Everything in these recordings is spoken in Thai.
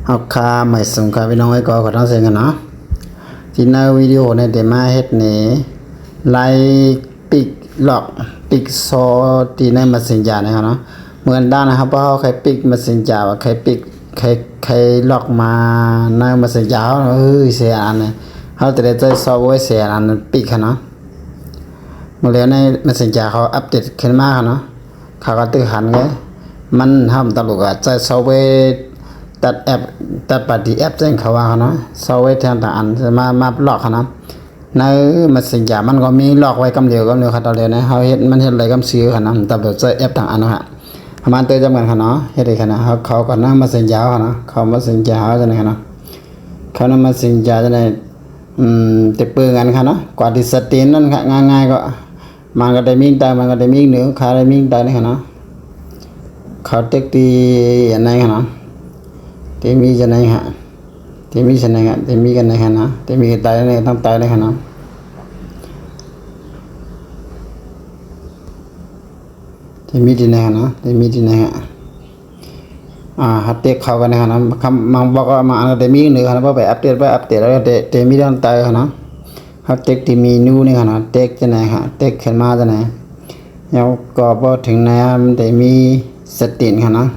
học kha mày sống kha với nói có đang xem nó thì nơi video này để mà hết này like pic log pic so thì này mà sinh ra này hả nóเหมือนด้านนะครับเพราะเขาใครปิกมาสินจาว่าใครปิกใครล็อกมาในมาสินจาเสียอันเนี่ยเขาจะได้ใจซอฟต์แวร์เสียอันปิกค่ะเนาะเมื่อในมาสินจาเขาอัปเดตขึ้นมาค่ะเนาะเขาก็ตื่นหันไงมันทำตลกอ่ะใจซอฟต์แวร์ตัดแอปตัดปฏิแอปเจ้งเขาว่าค่ะเนาะซอฟต์แวร์ต่างๆอันจะมาล็อกค่ะเนาะในมาสินจามันก็มีล็อกไว้กำเดียวค่ะตอนเรียนนะเขาเห็นมันเห็นอะไรกำซื้อค่ะเนาะแต่แบบใจแอปต่างอันเนาะประมาณเตยจำกันค่ะเนาะเฮ็ดได้ค่ะเนาะเขาก่อนนะมาสินยาวค่ะเนาะเขามาสินยาวจังได๋ค่ะเนาะเขานำมาสินยาวจังได๋จะเปื้อนกันค่ะเนาะกว่าที่สตรีนนั่นค่ะง่ายๆก็มันก็ได้มิ่งตายมันก็ได้มิ่งเหนือขาได้มิ่งตายนี่ค่ะเนาะเขาเต็กตีอันไหนค่ะเนาะที่มีจังได๋ค่ะที่มีจังได๋ค่ะที่มีกันไหนค่ะเนาะที่มีตายนี่ต้องตายเลยค่ะเนาะที่มีที่ไหนฮะเนาะที่มีที่ไหนฮะฮัตเตกเข้ากันนะฮะเนาะคำมันบอกว่ามาอันเดมีหนึ่งฮะเนาะไปอัปเดตแล้วก็เดมีด้านใต้ฮะเนาะฮัตเตกที่มีนูนี่ฮะเนาะเตกจะไหนฮะเตกขึ้นมาจะไหนแล้วก็พอถึงไหนมันได้มีสตินฮะเนาะ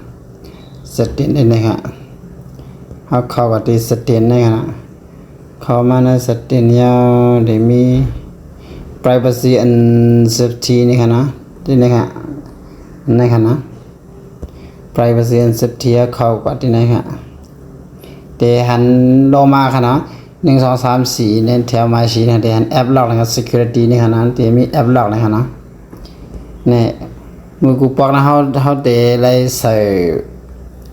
สตินได้ไหนฮะเข้ากับที่สตินได้ฮะเข้ามาในสตินยาวได้มี privacy and safety นี่ฮะเนาะที่ไหนฮะนี่ค่ะนะ privacy and safety เข้ากับที่ไหนค่ะแต่หันลงมาค่ะนะ1 2 3 4ในแถวมาชี้นะแต่หันแอปล็อกนะครับ security นี่ค่ะนะแต่มีแอปล็อกนะค่ะนะนี่มือกูปอกนะเขาแต่เลยใส่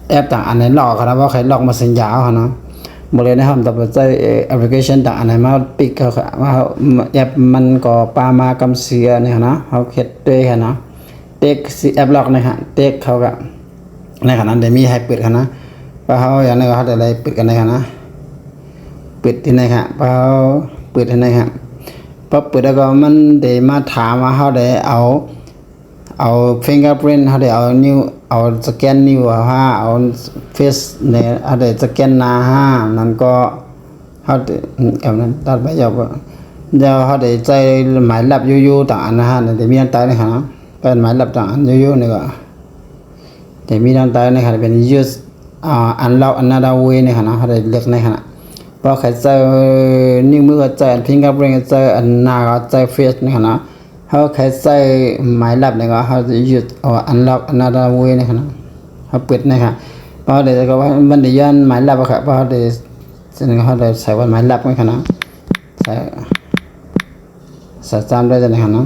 แอปต่างอันไหนล็อกค่ะนะว่าใครล็อกมาสัญญาค่ะนะบ่เลยนะครับแต่ว่าใช้แอปพลิเคชันต่างอันไหนมาปิดเขาค่ะว่าแอปมันก็ปามากำเสือนี่ค่ะนะเขาเฮ็ดด้วยค่ะนะเต็กแอปล็อกนะฮะเต็กเขาก็ในขณะนั้นได้มีให้เปิดค่ะนะเพราะเขาอย่างนั้นเขาได้เปิดกันในค่ะนะเปิดที่ไหนค่ะเพราะเปิดที่ไหนค่ะพอเปิดแล้วก็มันได้มาถามว่าเขาได้เอา fingerprint เขาได้เอานิ้วเอาสแกนนิ้วเอาเฟซเนี่ยเขาได้สแกนหน้านั่นก็เขากับนั้นตัดไปยาวเดี๋ยวเขาได้ใจหมายลับอยู่ต่างอันนะฮะได้มีอันตายในค่ะนะเป็นหมายลับต่างอันเยอะๆนี่ก็แต่มีด้านใต้นี่ค่ะเป็น use unlock another way นี่ค่ะนะเขาได้เลือกในค่ะเพราะใครเจอนิ้วมือก็เจอ fingerprint ก็เจออันหน้าก็เจอ face นี่ค่ะนะเขาใครเจอหมายลับนี่ก็เขาจะ use unlock another way นี่ค่ะนะเขาเปิดนี่ค่ะเพราะเดี๋ยวก็ว่ามันได้ย้อนหมายลับอะค่ะเพราะเดี๋ยวเขาได้ใส่ว่าหมายลับนี่ค่ะนะใส่จำได้จังนี่ค่ะนะ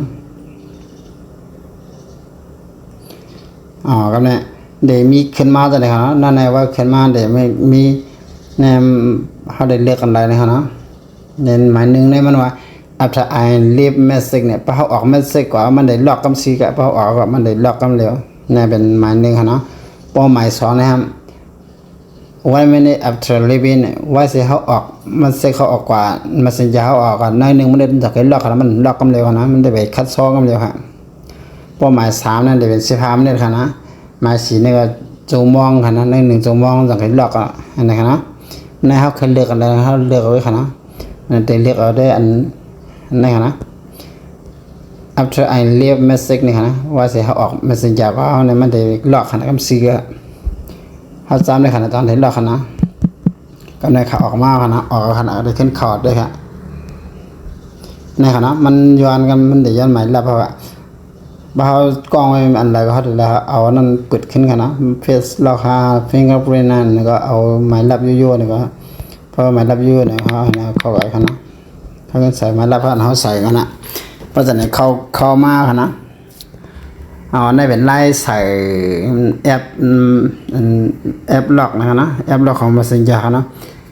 ก็เนี่ยเดี๋ยวมีขึ้นมาจะไหนครับนั่นไงว่าขึ้นมาเดี๋ยวไม่มีเนี่ยเขาได้เลือกกันได้นะครับเนาะเนี่ยหมายหนึ่งเนี่ยมันว่า after I leave message เนี่ยพอเขาออก message กว่ามันได้ล็อกกำซีกับพอออกก็มันได้ล็อกกำเร็วเนี่ยเป็นหมายหนึ่งครับเนาะพอหมายสองนะครับ one minute after leaving ว่าเสียเขาออกมันเสียเขาออกกว่ามันสัญญาเขาออกก่อนน้อยหนึ่งมันได้จากล็อกครับมันล็อกกำเร็วนะมันได้ไปคัดซ้อกำเร็วครับพอหมายสามนั่นเดี๋ยวเป็น15 นาทีค่ะนะหมาย4นี่ก็จงมองค่ะนะใน1 จงมองจากล็อกอ่ะอันไหนค่ะนะในเขาเคยเลือกกันแล้วเขาเลือกเอาไว้ค่ะนะนั่นแต่เลือกเอาได้อันไหนค่ะนะ after I leave message นี่ค่ะนะว่าเสียเขาออก message จากเขาเนี่ยมันได้ล็อกค่ะนะก็ซื้อเขาจำได้ค่ะนะตอนที่ล็อกค่ะนะก็ในเขาออกมาค่ะนะออกค่ะนะได้ขึ้นคอร์ดด้วยค่ะในค่ะนะมันย้อนกันมันได้ย้อนหมายลับเพราะว่าบ่าวกล้องไว้อันใดก็เฮาได้แล้วเอานั้นเปิดขึ้นกันนะเฟซล็อกหา fingerprint นั่นแล้วก็เอาหมายลับยั่วๆนี่ก็พอหมายลับยั่วเนี่ยเฮาเข้าไว้กันนะถ้าเกิดใส่หมายลับเฮาใส่กันนะเพราะฉะนั้นเข้ามากันนะเอาได้เป็นไล่ใส่แอปล็อกนะครับนะแอปล็อกของ Messenger นะ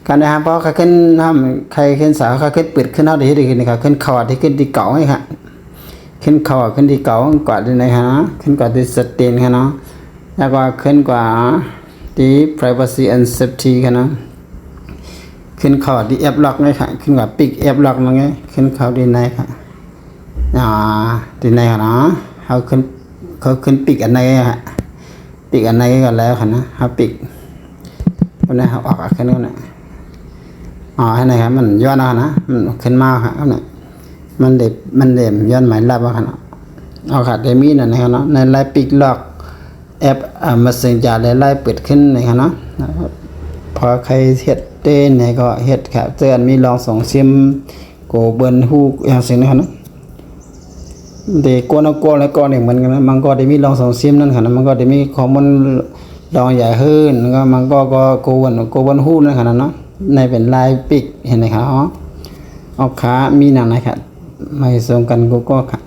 การได้ครับเพราะใครขึ้นทำใครขึ้นสายใครขึ้นเปิดขึ้นเฮาได้เฮ็ดได้ขึ้นนี่ครับขึ้นคอร์ดที่ขึ้นที่เก่าให้ค่ะขึ้นเขาขึ้นที่เก่ากว่าที่ไหนฮะขึ้นกว่าที่สเตนค่ะเนาะแล้วก็ขึ้นกว่าที่ privacy and safety ค่ะเนาะขึ้นเขาที่แอปล็อกไงค่ะขึ้นกว่าปิกแอปล็อกนั่นไงขึ้นเขาที่ไหนค่ะที่ไหนค่ะเนาะเขาขึ้นปิกอันไหนฮะปิกอันไหนก็แล้วค่ะนะเขาปิก วันนี้เขาออกขึ้นแล้วเนี่ยอ๋อให้ไหนครับมันย้อนเอานะมันขึ้นมาครับเนี่ยมันเด็มย้อนหมายลับว่าครับเอาค่ะเดมี่นั่นนะครับเนาะในไลน์ปิกล็อกแอปMessenger ในไลน์เปิดขึ้นนะครับเนาะพอใครเฮ็ดเต้นเนี่ยก็เฮ็ดครับเตือนมีลองส่งซิมโกเบิ้นฮู้อย่างสิ่งนะครับเนาะเด็กกวนเอากวนแล้วก็เนี่ยเหมือนกันนะมันก็ได้มีลองส่งซิมนั่นค่ะนะมันก็ได้มีข้อมูลลองใหญ่ขึ้นแล้วก็มันก็โกวนฮู้นั่นค่ะเนาะในเป็นไลน์ปิกเห็นไหมครับอ๋อเอาขามีหนังนะครับไม่ส่งกันก็ค่ะ